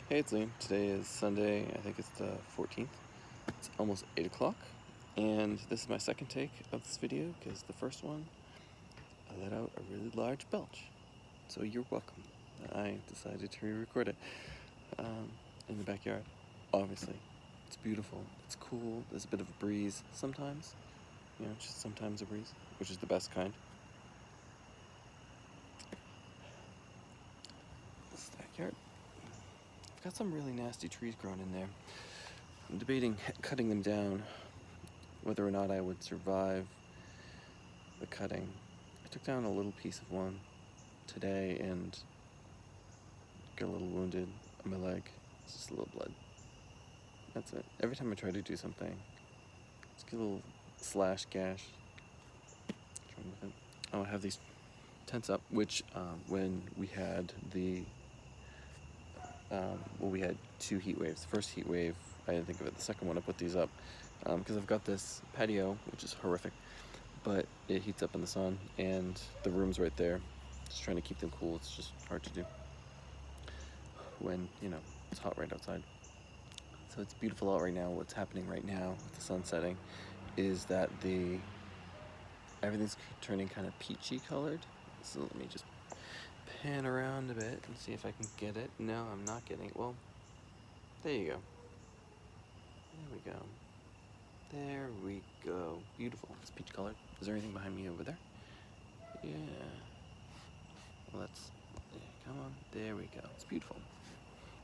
Hey, it's Liam. Today is Sunday, I think it's the 14th. It's almost 8 o'clock, and this is my second take of this video because the first one, I let out a really large belch. So you're welcome. I decided to re-record it in the backyard. Obviously, it's beautiful, it's cool, there's a bit of a breeze sometimes, just sometimes a breeze, which is the best kind. This is the backyard. I've got some really nasty trees growing in there. I'm debating cutting them down, whether or not I would survive the cutting. I took down a little piece of one today and got a little wounded on my leg. It's just a little blood. That's it. Every time I try to do something, just get a little slash gash. With it. Oh, I have these tents up, which when we had we had two heat waves. The first heat wave, I didn't think of it. The second one, I put these up because I've got this patio, which is horrific, but it heats up in the sun, and the room's right there. Just trying to keep them cool. It's just hard to do when it's hot right outside. So it's beautiful out right now. What's happening right now with the sun setting is that everything's turning kind of peachy colored. So let me just pan around a bit and see if I can get it. No, I'm not getting it. Well, there you go. There we go. There we go. Beautiful. It's peach colored. Is there anything behind me over there? Yeah. Well, come on. There we go. It's beautiful.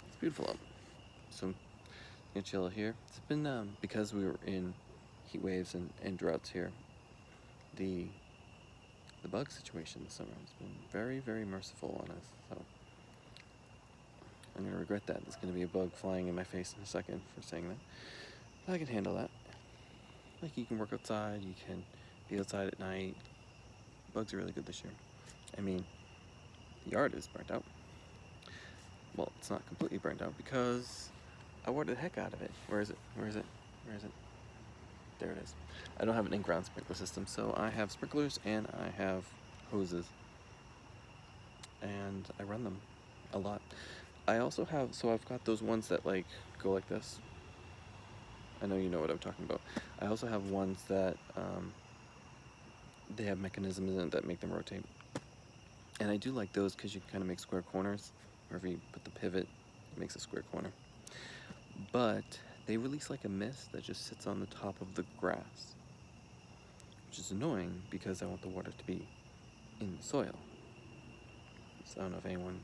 It's beautiful out. So, chill here. It's been, because we were in heat waves and droughts here, the bug situation this summer has been very, very merciful on us. So, I'm going to regret that. There's going to be a bug flying in my face in a second for saying that. But I can handle that. Like, you can work outside, you can be outside at night. Bugs are really good this year. I mean, the yard is burnt out. Well, it's not completely burnt out because I watered the heck out of it. Where is it? Where is it? Where is it? There it is. I don't have an in-ground sprinkler system, so I have sprinklers and I have hoses. And I run them a lot. I also have, so I've got those ones that go like this. I know you know what I'm talking about. I also have ones that they have mechanisms in it that make them rotate. And I do like those because you can kind of make square corners. Wherever you put the pivot, it makes a square corner. But they release like a mist that just sits on the top of the grass, which is annoying because I want the water to be in the soil. So I don't know if anyone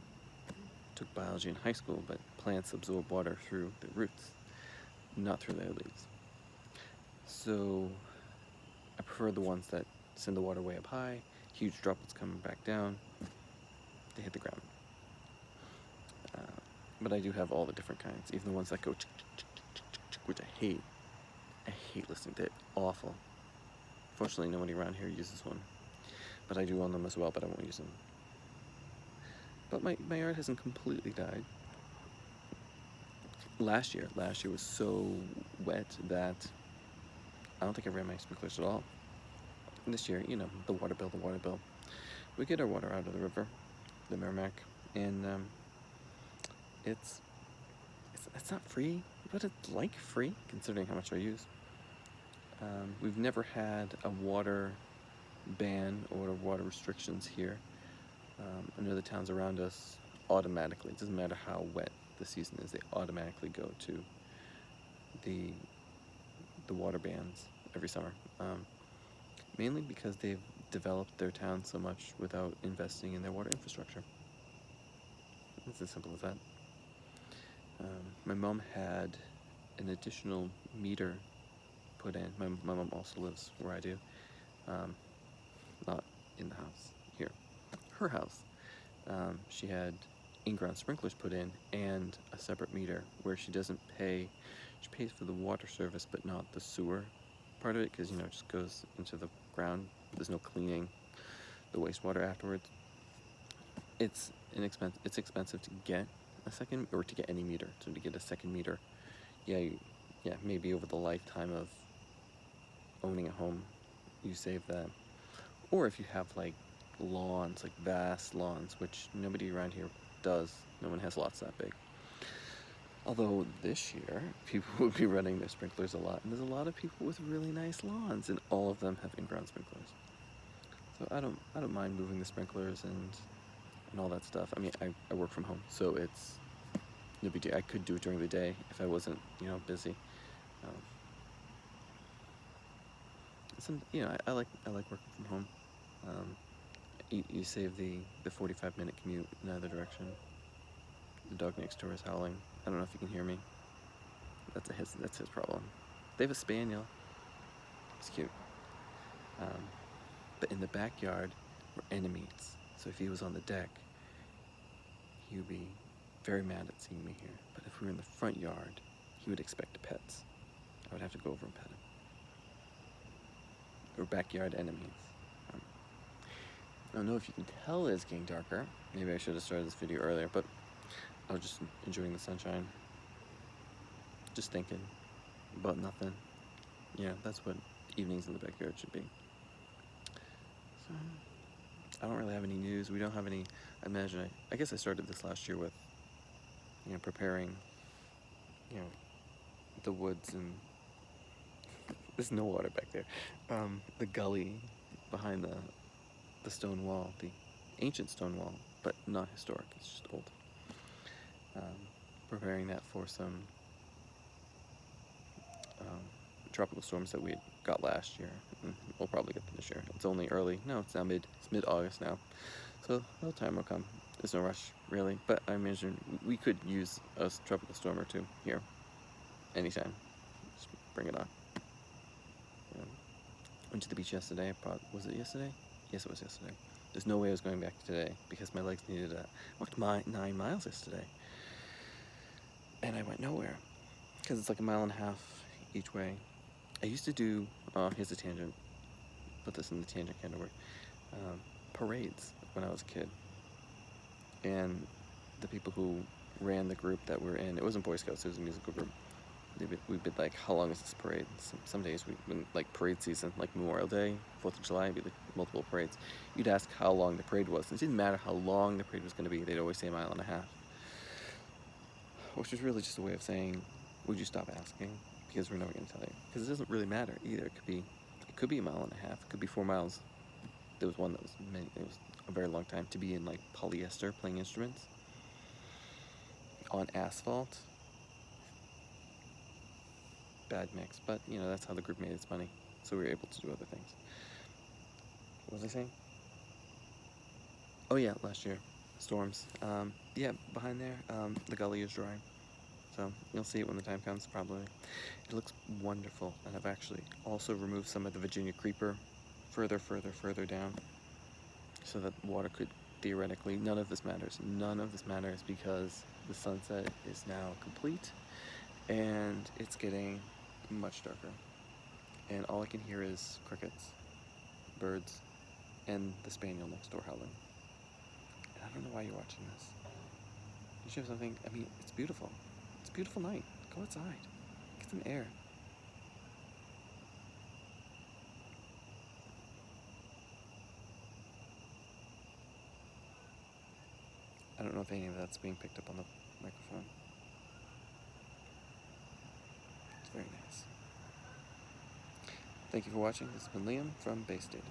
took biology in high school, but plants absorb water through their roots, not through their leaves. So I prefer the ones that send the water way up high, huge droplets coming back down, they hit the ground. But I do have all the different kinds, even the ones that go which I hate. I hate listening to it. Awful. Fortunately, nobody around here uses one. But I do own them as well, but I won't use them. But my yard hasn't completely died. Last year was so wet that I don't think I ran my sprinklers at all. And this year, the water bill. We get our water out of the river, the Merrimack, and it's not free, but it's like free considering how much I use. We've never had a water ban or water restrictions here. I know the towns around us automatically, it doesn't matter how wet the season is, they automatically go to the water bans every summer. Mainly because they've developed their town so much without investing in their water infrastructure. It's as simple as that. My mom had an additional meter put in. My mom also lives where I do, not in the house here. Her house. She had in-ground sprinklers put in and a separate meter where she doesn't pay. She pays for the water service, but not the sewer part of it because it just goes into the ground. There's no cleaning the wastewater afterwards. It's expensive to get a second, or to get any meter. So to get a second meter, maybe over the lifetime of owning a home, you save that. Or if you have lawns, vast lawns, which nobody around here does. No one has lots that big. Although this year, people would be running their sprinklers a lot, and there's a lot of people with really nice lawns, and all of them have in-ground sprinklers. So I don't mind moving the sprinklers and all that stuff. I mean, I work from home, so it's no big deal. I could do it during the day if I wasn't, busy. Um, I like working from home. You save the 45-minute commute in either direction. The dog next door is howling. I don't know if you can hear me. That's his problem. They have a spaniel. It's cute. But in the backyard, we're enemies. So if he was on the deck, he would be very mad at seeing me here. But if we were in the front yard, he would expect pets. I would have to go over and pet him. We're backyard enemies. I don't know if you can tell it's getting darker. Maybe I should have started this video earlier, but I was just enjoying the sunshine. Just thinking about nothing. Yeah, that's what evenings in the backyard should be. So, I don't really have any news. We don't have any, I guess I started this last year with, preparing, the woods, and there's no water back there. The gully behind the stone wall, the ancient stone wall, but not historic, it's just old. Preparing that for some tropical storms that we got last year, and we'll probably get them this year. It's only early. No, it's mid-August now, so the time will come. There's no rush really, but I imagine we could use a tropical storm or two here anytime. Just bring it on. Went to the beach yesterday. Was it yesterday? Yes, it was yesterday. There's no way I was going back today because my legs needed I walked 9 miles yesterday, and I went nowhere because it's like 1.5 miles each way. I used to do, here's a tangent, put this in the tangent kind of word, parades when I was a kid. And the people who ran the group that we're in, it wasn't Boy Scouts, it was a musical group. We'd be like, how long is this parade? Some days, when like parade season, like Memorial Day, 4th of July, it'd be like multiple parades. You'd ask how long the parade was. It didn't matter how long the parade was going to be, they'd always say 1.5 miles. Which was really just a way of saying, would you stop asking? Because we're never going to tell you. Because it doesn't really matter either. It could be 1.5 miles. It could be 4 miles. There was one that was it was a very long time to be in like polyester playing instruments on asphalt. Bad mix, but that's how the group made its money. So we were able to do other things. What was I saying? Oh yeah, last year, storms. Yeah, behind there, the gully is dry. So you'll see it when the time comes, probably. It looks wonderful, and I've actually also removed some of the Virginia creeper further down, so that water could theoretically, none of this matters. None of this matters because the sunset is now complete, and it's getting much darker. And all I can hear is crickets, birds, and the spaniel next door howling. And I don't know why you're watching this. You should have something, it's beautiful. It's a beautiful night. Go outside. Get some air. I don't know if any of that's being picked up on the microphone. It's very nice. Thank you for watching. This has been Liam from Bay Station.